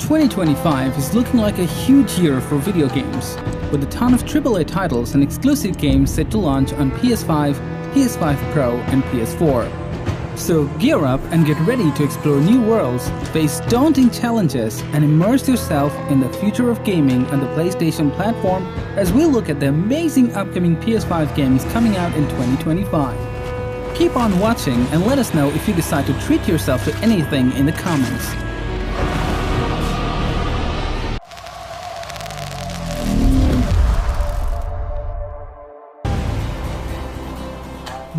2025 is looking like a huge year for video games, with a ton of AAA titles and exclusive games set to launch on PS5, PS5 Pro and PS4. So gear up and get ready to explore new worlds, face daunting challenges, and immerse yourself in the future of gaming on the PlayStation platform as we look at the amazing upcoming PS5 games coming out in 2025. Keep on watching and let us know if you decide to treat yourself to anything in the comments.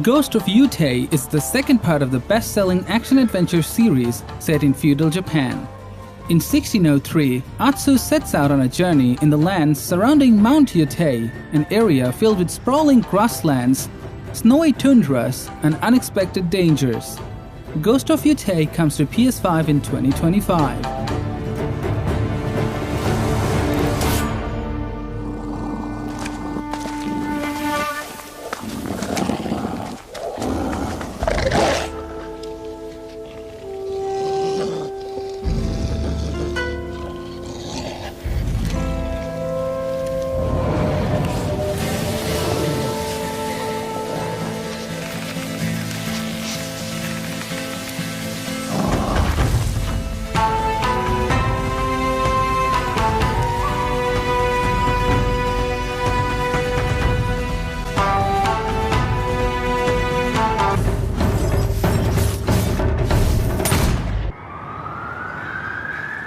Ghost of Yutei is the second part of the best-selling action-adventure series set in feudal Japan. In 1603, Atsu sets out on a journey in the lands surrounding Mount Yutei, an area filled with sprawling grasslands, snowy tundras, and unexpected dangers. Ghost of Yutei comes to PS5 in 2025.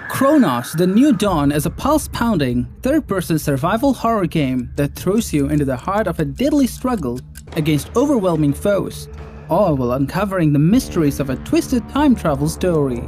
Chronos: The New Dawn is a pulse-pounding, third-person survival horror game that throws you into the heart of a deadly struggle against overwhelming foes, all while uncovering the mysteries of a twisted time travel story.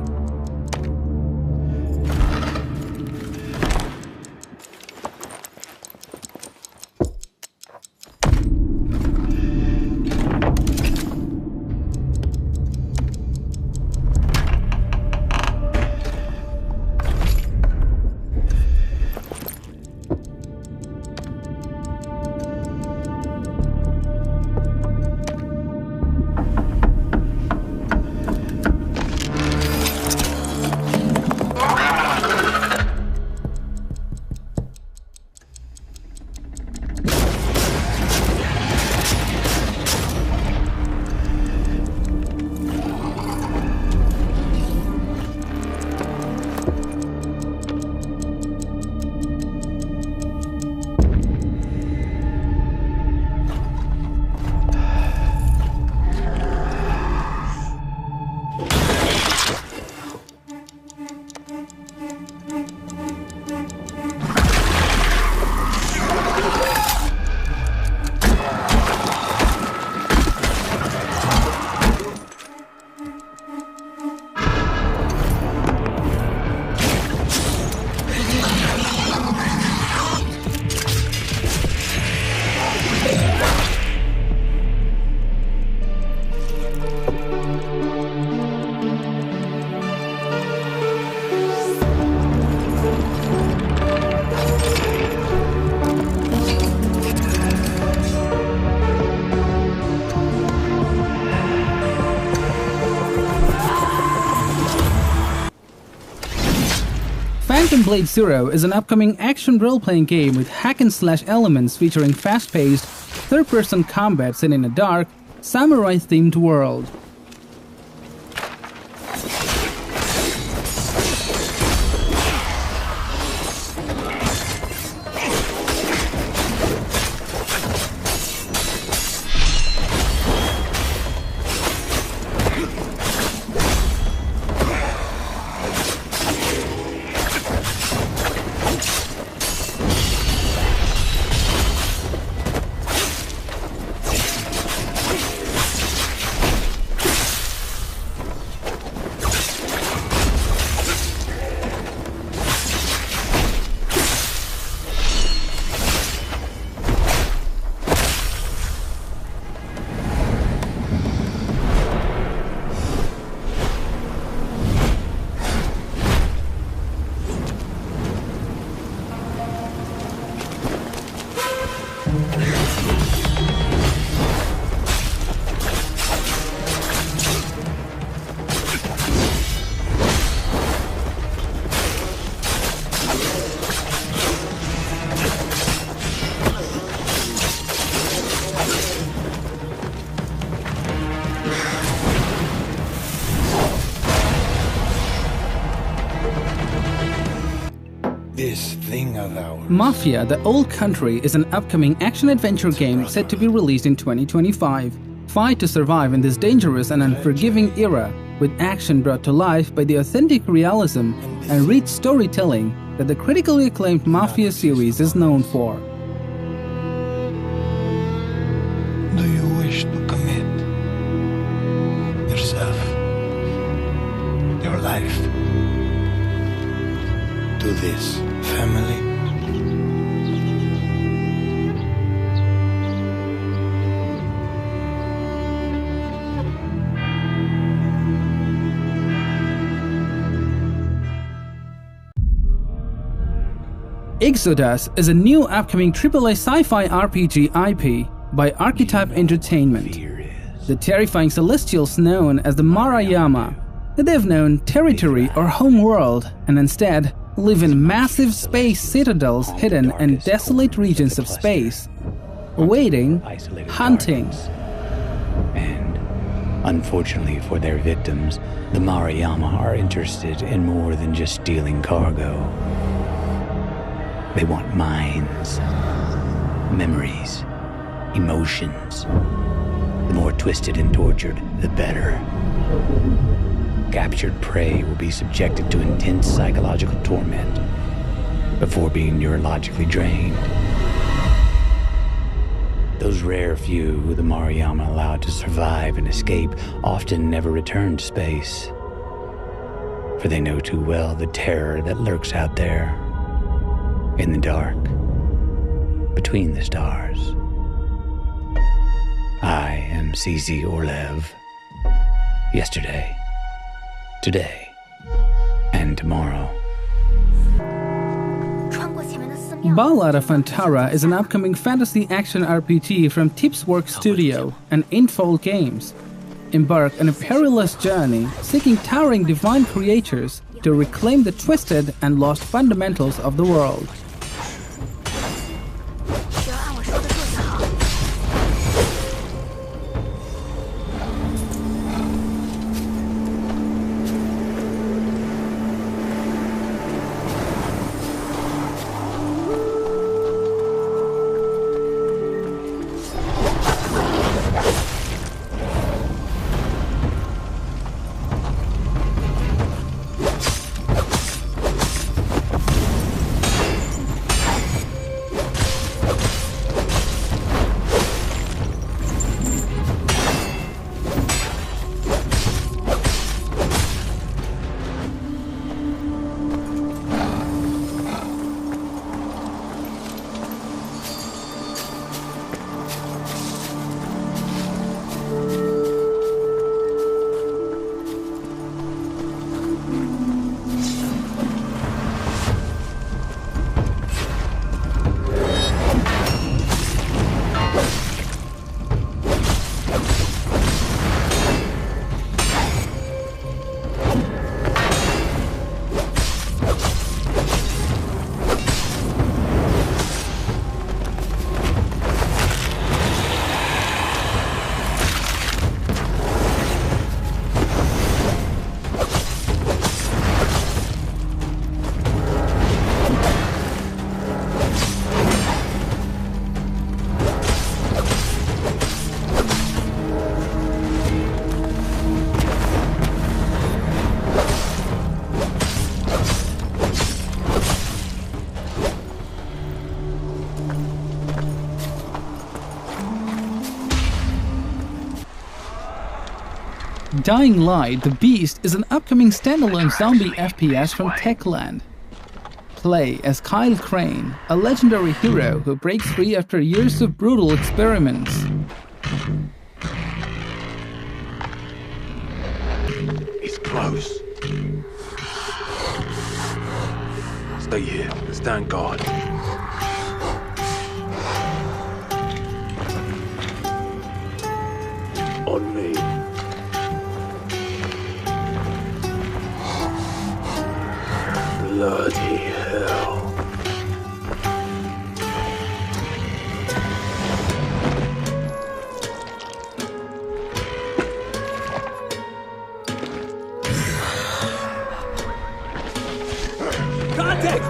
Phantom Blade Zero is an upcoming action role-playing game with hack-and-slash elements featuring fast-paced, third-person combat set in a dark, samurai-themed world. this thing of ours. Mafia: The Old Country is an upcoming action-adventure game set to be released in 2025. Fight to survive in this dangerous and unforgiving era, with action brought to life by the authentic realism and rich storytelling that the critically acclaimed Mafia series is known for. Do you wish to commit yourself, your life, to this family? Exodus is a new upcoming AAA sci-fi RPG IP by Archetype Entertainment. The terrifying celestials known as the Marayama live no territory or home world, and instead live in massive space citadels hidden in desolate regions of space, awaiting hunting. And unfortunately for their victims, the Marayama are interested in more than just stealing cargo. They want minds, memories, emotions. The more twisted and tortured, the better. Captured prey will be subjected to intense psychological torment before being neurologically drained. Those rare few who the Marayama allowed to survive and escape often never return to space, for they know too well the terror that lurks out there in the dark, between the stars. I am CZ Orlev. Yesterday, today, and tomorrow. Ballad of Antara is an upcoming fantasy action RPG from Tipsworks Studio and Infold Games. Embark on a perilous journey seeking towering divine creatures to reclaim the twisted and lost fundamentals of the world. Dying Light: The Beast is an upcoming standalone zombie FPS from Techland. Play as Kyle Crane, a legendary hero who breaks free after years of brutal experiments. He's close. Stay here and stand guard. On me. Bloody hell. Contact!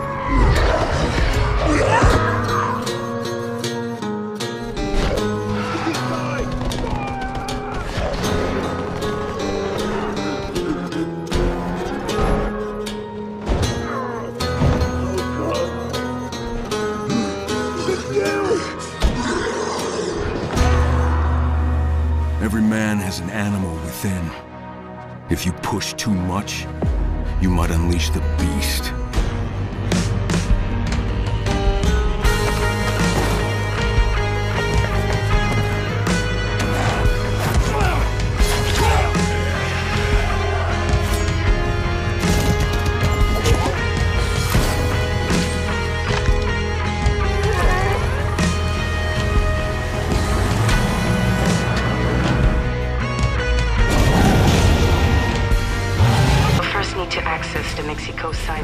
There's an animal within. If you push too much, you might unleash the beast.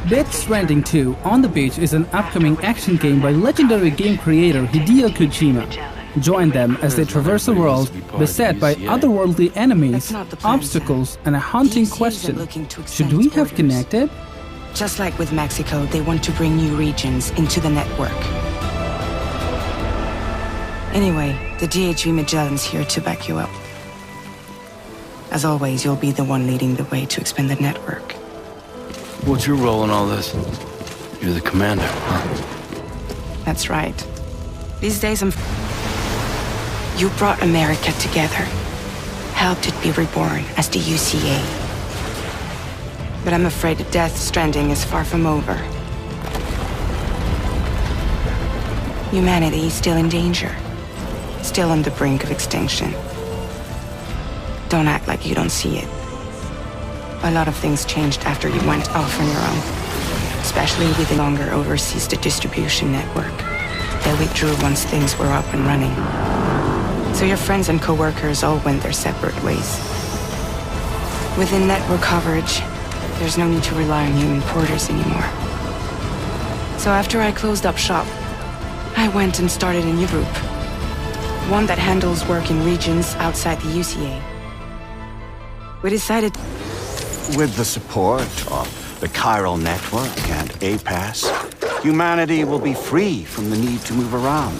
Death Stranding 2 On the Beach is an upcoming action game by legendary game creator Hideo Kojima. Join them as they traverse a world beset by otherworldly enemies, obstacles, and a haunting question. Should we have connected? Just like with Mexico, they want to bring new regions into the network. Anyway, the DHV Magellan's here to back you up. As always, you'll be the one leading the way to expand the network. What's your role in all this? You're the commander, huh? That's right. These days You brought America together. Helped it be reborn as the UCA. But I'm afraid Death Stranding is far from over. Humanity is still in danger. Still on the brink of extinction. Don't act like you don't see it. A lot of things changed after you went off on your own. Especially with the longer overseas the distribution network. They withdrew once things were up and running. So your friends and co-workers all went their separate ways. Within network coverage, there's no need to rely on human porters anymore. So after I closed up shop, I went and started a new group. One that handles work in regions outside the UCA. We decided... With the support of the Chiral Network and APAS, humanity will be free from the need to move around.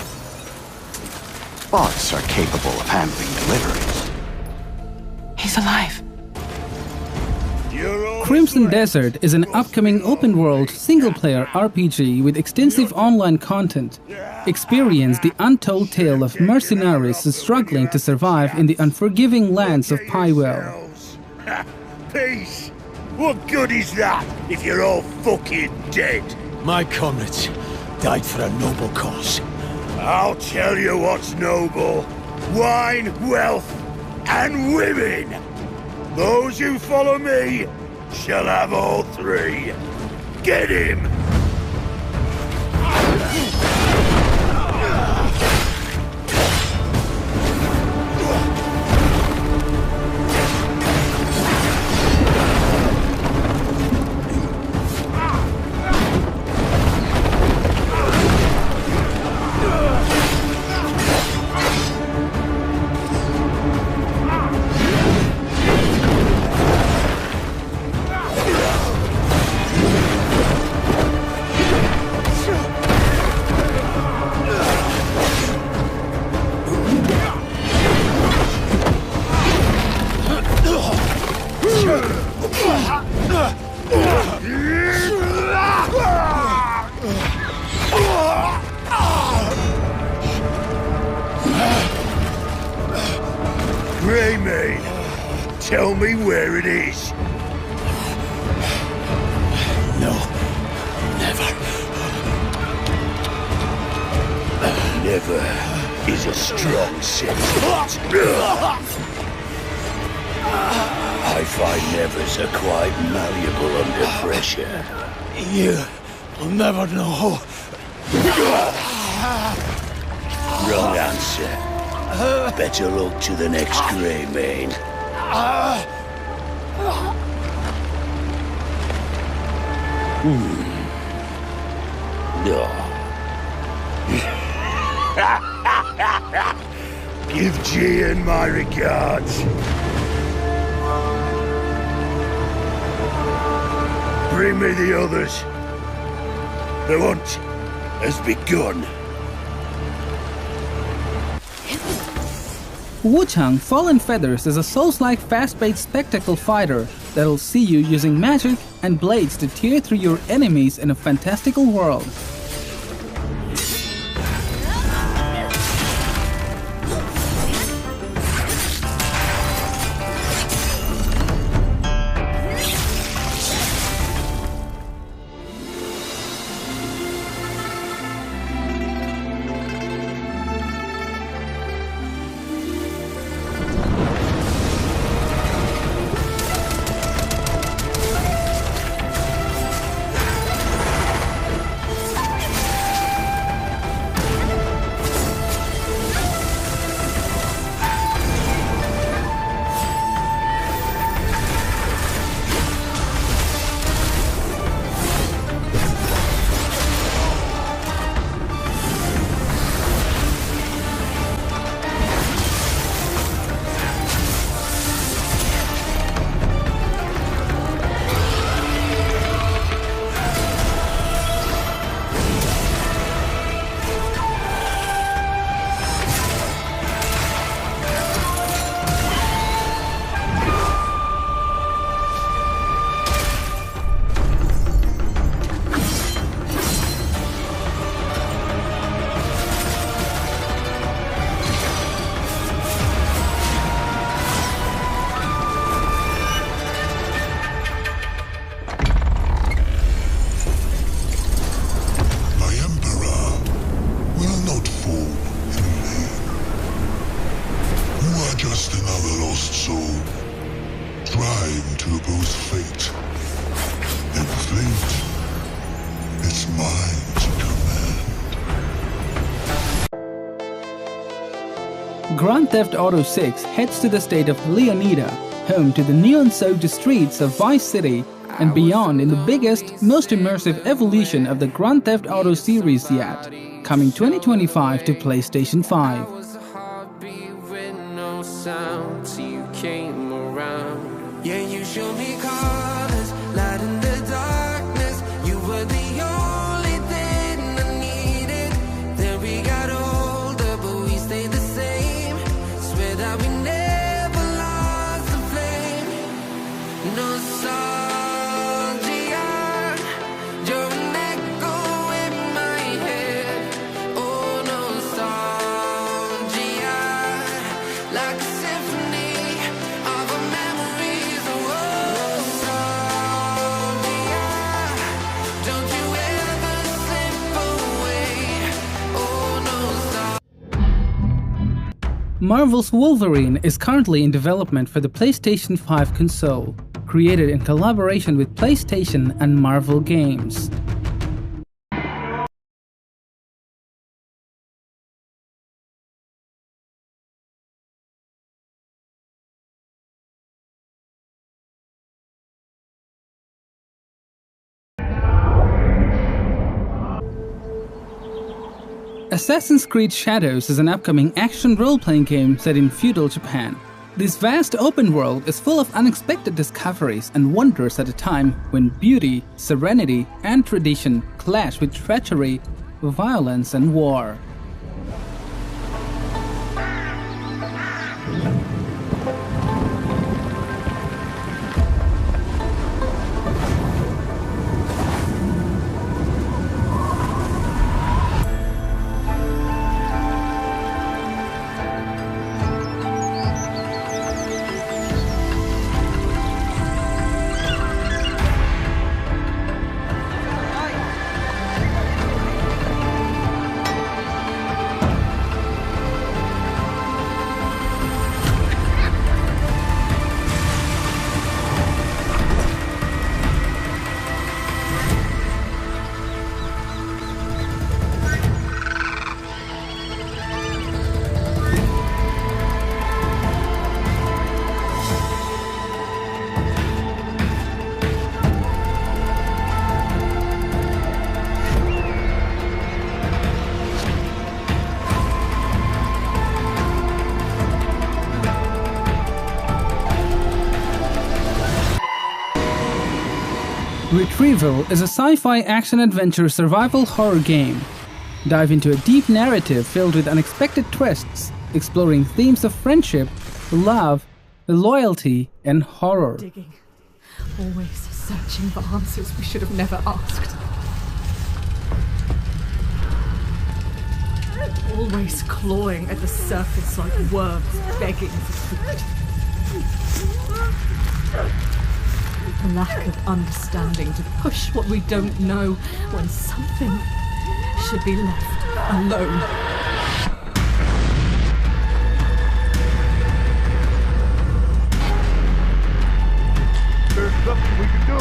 Bots are capable of handling deliveries. He's alive. Crimson Desert is an upcoming open-world, single-player RPG with extensive online content. Experience the untold tale of mercenaries struggling to survive in the unforgiving lands of Pywell. Peace! What good is that if you're all fucking dead? My comrades died for a noble cause. I'll tell you what's noble. Wine, wealth, and women! Those who follow me shall have all three. Get him! Greymane, tell me where it is. No, never. Never is a strong sentiment. I find nevers are quite malleable under pressure. You'll never know. Wrong answer. Better luck to the next Greymane. No. Give Gian my regards. Bring me the others. The hunt has begun. Wuchang Fallen Feathers is a Souls-like fast-paced spectacle fighter that'll see you using magic and blades to tear through your enemies in a fantastical world. Grand Theft Auto 6 heads to the state of Leonida, home to the neon-soaked streets of Vice City and beyond in the biggest, most immersive evolution of the Grand Theft Auto series yet, coming 2025 to PlayStation 5. Yeah, you show me colors, light in the darkness. You were the only thing I needed. Then we got older, but we stayed the same. Swear that we never lost the flame. Nostalgia, you're an echo in my head. Oh, nostalgia, like a symphony of a memory. Marvel's Wolverine is currently in development for the PlayStation 5 console, created in collaboration with PlayStation and Marvel Games. Assassin's Creed Shadows is an upcoming action role-playing game set in feudal Japan. This vast open world is full of unexpected discoveries and wonders at a time when beauty, serenity, and tradition clash with treachery, violence, and war. Retrieval is a sci-fi action-adventure survival horror game. Dive into a deep narrative filled with unexpected twists, exploring themes of friendship, love, loyalty, and horror. Digging. Always searching for answers we should have never asked. Always clawing at the surface like worms begging for food. The lack of understanding to push what we don't know when something should be left alone. There's something we can do.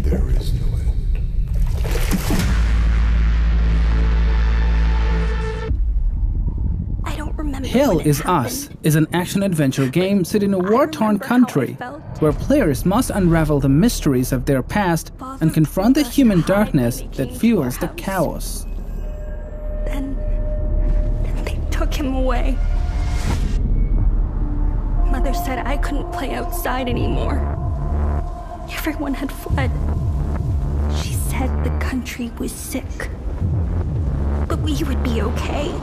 There is no end. Hell is Us is an action-adventure game set in a war-torn country where players must unravel the mysteries of their past and confront the human darkness that fuels the chaos. Then they took him away. Mother said I couldn't play outside anymore. Everyone had fled. She said the country was sick, but we would be okay.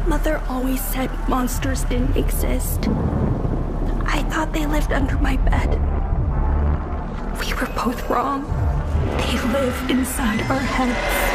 Mother always said monsters didn't exist. I thought they lived under my bed. We were both wrong. They live inside our heads.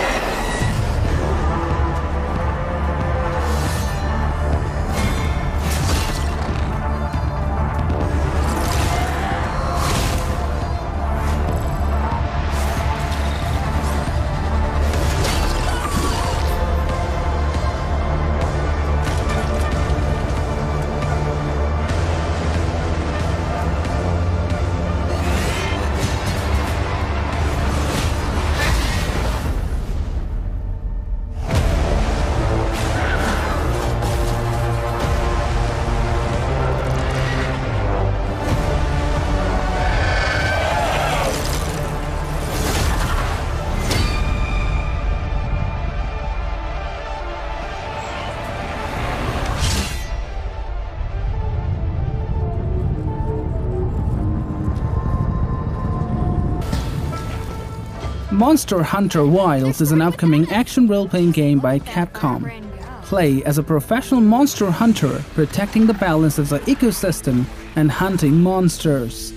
Monster Hunter Wilds is an upcoming action role-playing game by Capcom. Play as a professional monster hunter, protecting the balance of the ecosystem and hunting monsters.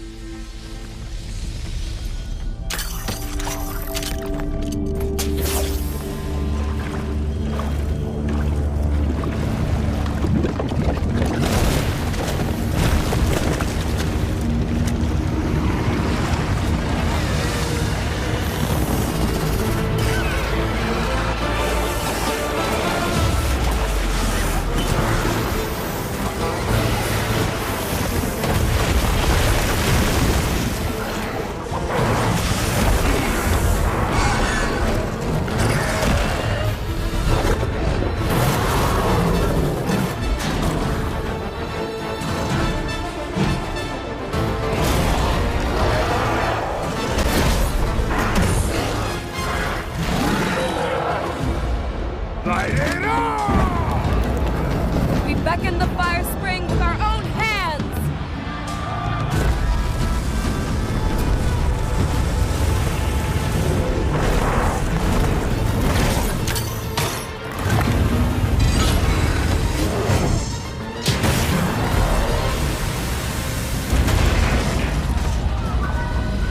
We beckon the fire spring with our own hands!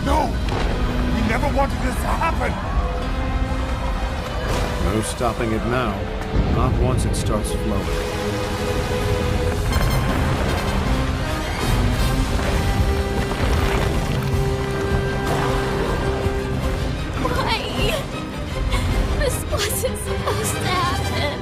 No! We never wanted this to happen! No stopping it now. Not once it starts flowing. Why? This wasn't supposed to happen.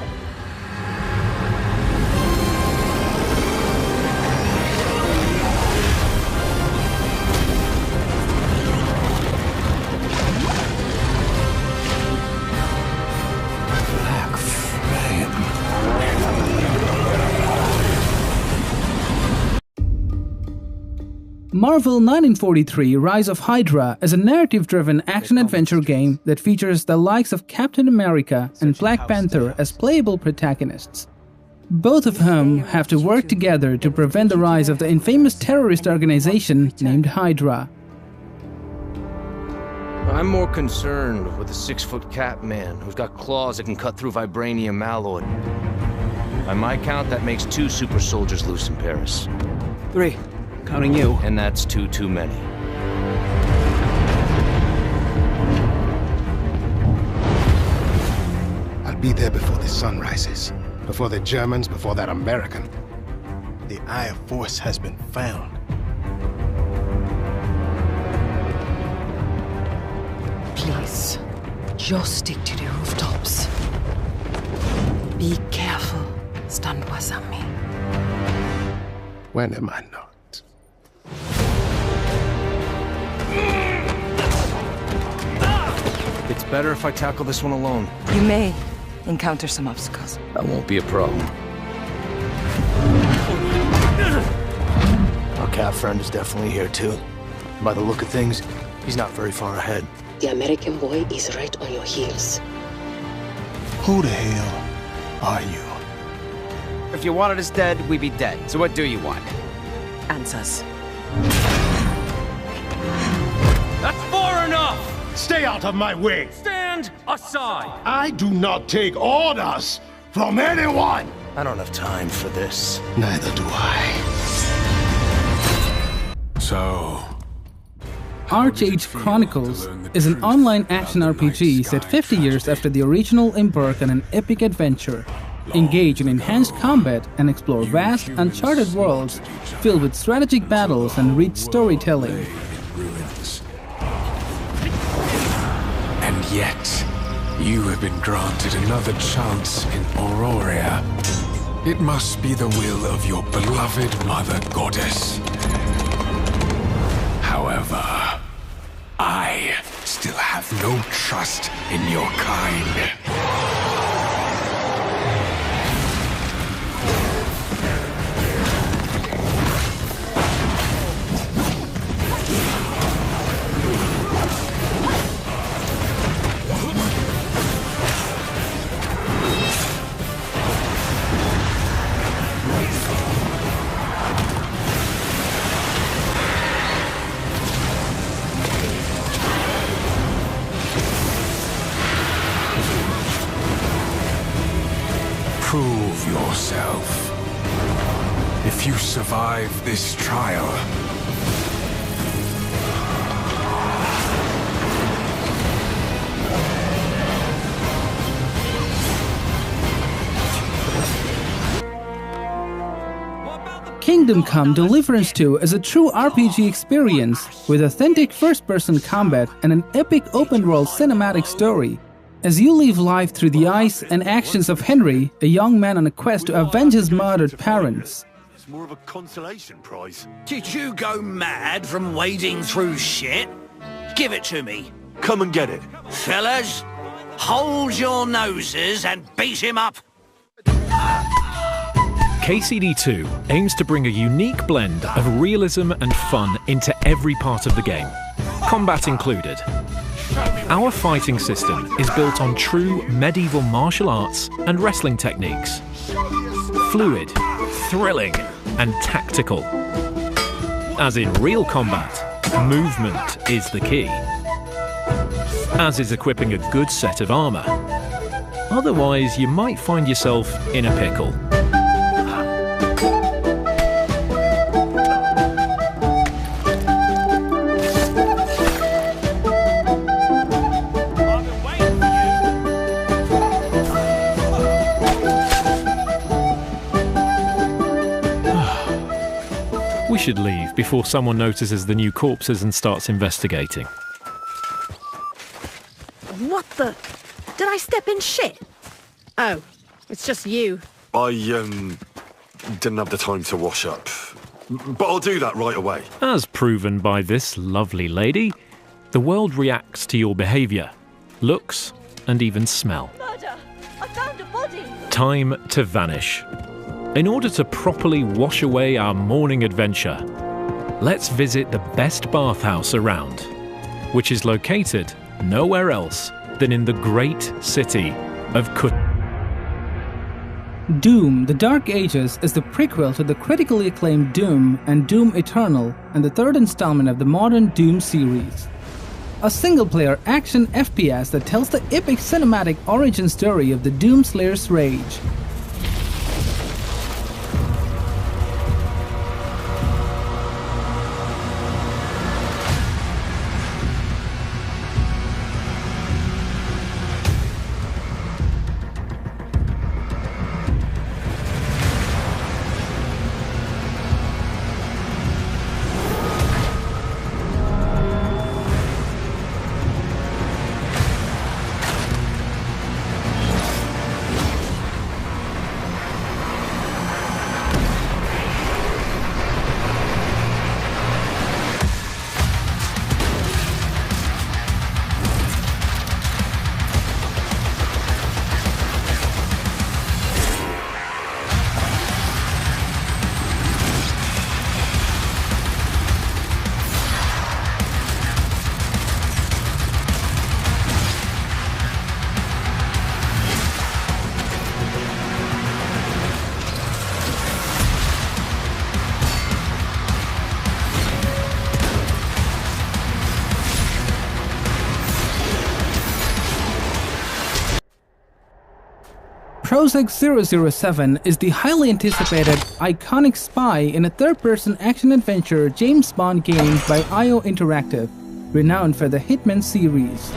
Marvel 1943 Rise of Hydra is a narrative-driven action-adventure game that features the likes of Captain America and Black Panther as playable protagonists, both of whom have to work together to prevent the rise of the infamous terrorist organization named Hydra. I'm more concerned with the 6-foot cat man who's got claws that can cut through vibranium alloy. By my count, that makes 2 super soldiers loose in Paris. 3. Counting you. And that's 2 too many. I'll be there before the sun rises. Before the Germans, before that American. The Eye of Force has been found. Please, just stick to the rooftops. Be careful. Stand beside me. When am I not? It's better if I tackle this one alone. You may encounter some obstacles. That won't be a problem. Our cat friend is definitely here too. By the look of things, he's not very far ahead. The American boy is right on your heels. Who the hell are you? If you wanted us dead, we'd be dead. So what do you want? Answers. That's far enough! Stay out of my way! Stand aside! I do not take orders from anyone! I don't have time for this. Neither do I. So... Archage Chronicles is an online action RPG set 50 years after the original, embark on an epic adventure. Engage in enhanced combat and explore vast, uncharted worlds filled with strategic battles and rich storytelling. And yet, you have been granted another chance in Auroria. It must be the will of your beloved Mother Goddess. However, I still have no trust in your kind. Prove yourself. If you survive this trial, Kingdom Come Deliverance 2 is a true RPG experience with authentic first-person combat and an epic open-world cinematic story. As you live life through the eyes and actions of Henry, a young man on a quest to avenge his murdered parents. It's more of a consolation prize. Did you go mad from wading through shit? Give it to me. Come and get it. Fellas, hold your noses and beat him up. KCD2 aims to bring a unique blend of realism and fun into every part of the game, combat included. Our fighting system is built on true medieval martial arts and wrestling techniques. Fluid, thrilling, and tactical. As in real combat, movement is the key. As is equipping a good set of armor. Otherwise, you might find yourself in a pickle. We should leave before someone notices the new corpses and starts investigating. What the? Did I step in shit? Oh, it's just you. I, didn't have the time to wash up. But I'll do that right away. As proven by this lovely lady, the world reacts to your behaviour, looks, and even smell. Murder! I found a body! Time to vanish. In order to properly wash away our morning adventure, let's visit the best bathhouse around, which is located nowhere else than in the great city of Kut. Doom: The Dark Ages is the prequel to the critically acclaimed Doom and Doom Eternal, and the third installment of the modern Doom series. A single-player action FPS that tells the epic cinematic origin story of the Doom Slayer's rage. Project 007 is the highly anticipated, iconic spy in a third-person action-adventure James Bond game by IO Interactive, renowned for the Hitman series.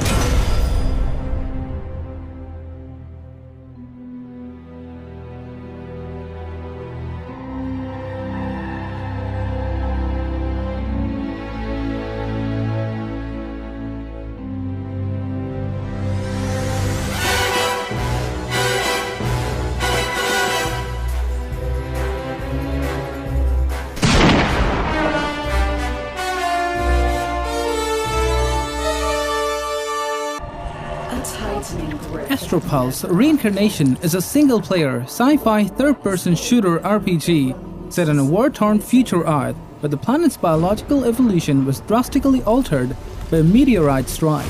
Astropulse Reincarnation is a single-player, sci-fi, third-person shooter RPG set on a war-torn future Earth, where the planet's biological evolution was drastically altered by a meteorite strike.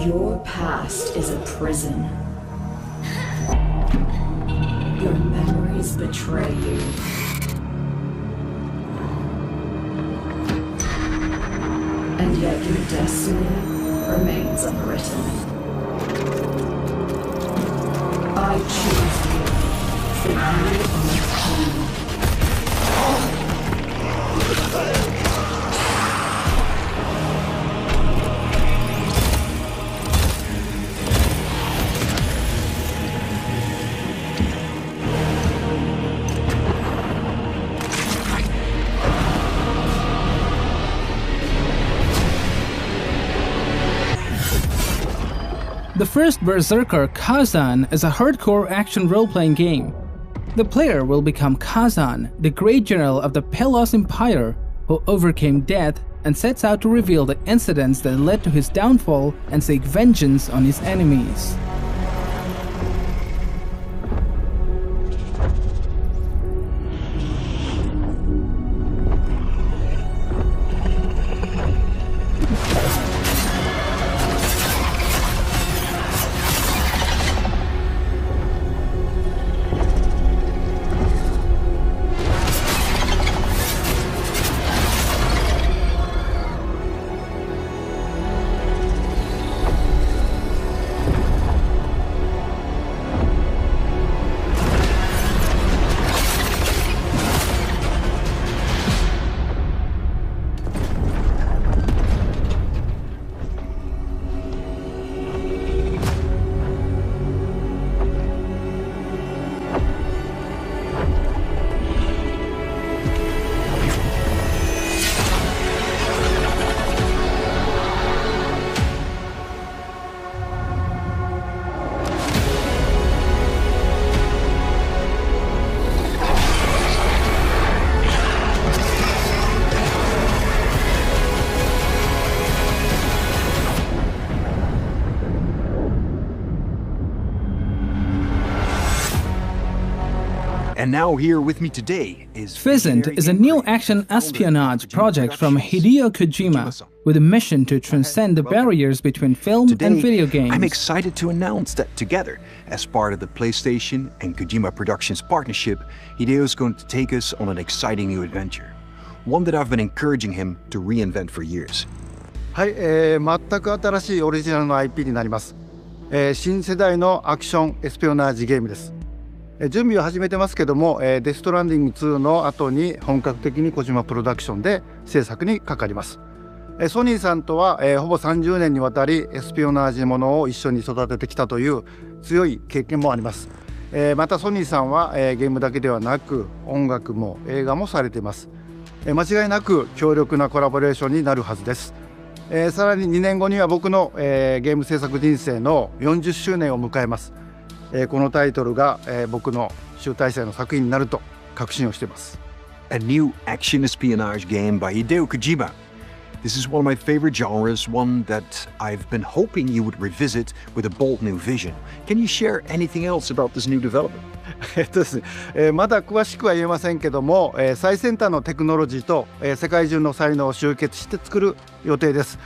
Your past is a prison. Your memories betray you. And yet your destiny remains unwritten. I choose you, for you are home. The first Berserker, Kazan, is a hardcore action role-playing game. The player will become Kazan, the great general of the Pelos Empire, who overcame death and sets out to reveal the incidents that led to his downfall and seek vengeance on his enemies. And now here with me today is... Physint is a new action espionage project from Hideo Kojima, with a mission to transcend the barriers between film and video games. I'm excited to announce that together, as part of the PlayStation and Kojima Productions partnership, Hideo is going to take us on an exciting new adventure. One that I've been encouraging him to reinvent for years. はい、全く新しいオリジナルの IP になります。新世代のアクションエスピオナージゲームです。準備を始めてますけども、デストランディング2の後に本格的に小島プロダクションで制作にかかります。ソニーさんとは、ほぼ30年にわたりエスピオナージものを一緒に育ててきたという強い経験もあります。またソニーさんは、ゲームだけではなく音楽も映画もされています。間違いなく強力なコラボレーションになるはずです。さらに2年後には僕の、ゲーム制作人生の40周年を迎えます。このタイトルが、僕の集大成の作品になると確信をしています。A new action espionage game by Hideo Kojima. This is one of my favorite genres, one that I've been hoping you would revisit with a bold new vision. Can you share anything else about this new development? ですね、まだ詳しくは言えませんけども、最先端のテクノロジーと、世界中の才能を集結して作る予定です。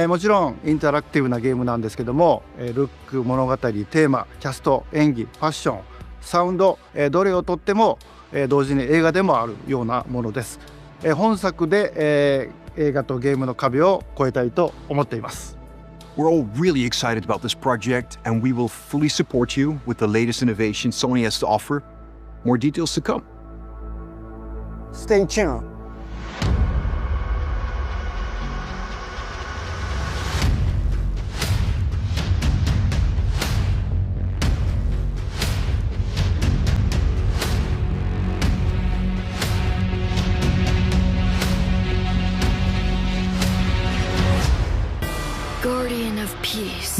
もちろんインタラクティブなゲームなんですけども、ルック、物語、テーマ、キャスト、演技、ファッション、サウンド、どれをとっても、同時に映画でもあるようなものです。本作で、映画とゲームの壁を越えたいと思っています。We're all really excited about this project, and we will fully support you with the latest innovation Sony has to offer. More details to come. Stay tuned.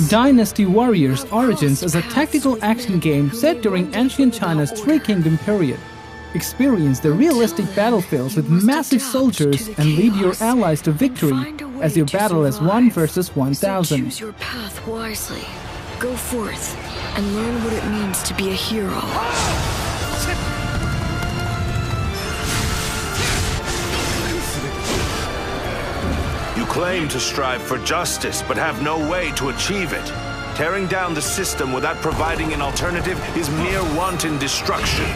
Dynasty Warriors Origins is a tactical action game set during ancient China's Three Kingdom period. Experience the realistic battlefields with massive soldiers and lead your allies to victory as you battle as 1 versus 1,000. Choose your path wisely. Go forth and learn what it means to be a hero. You claim to strive for justice, but have no way to achieve it. Tearing down the system without providing an alternative is mere wanton destruction.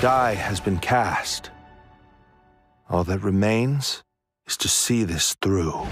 The die has been cast. All that remains is to see this through.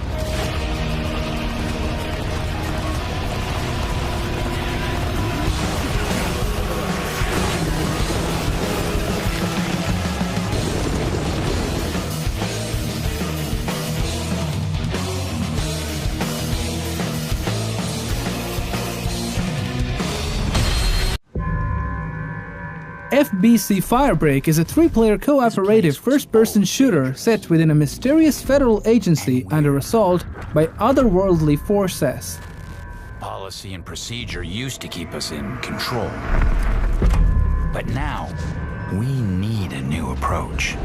FBC Firebreak is a three-player cooperative first-person shooter set within a mysterious federal agency under assault by otherworldly forces. Policy and procedure used to keep us in control. But now, we need a new approach.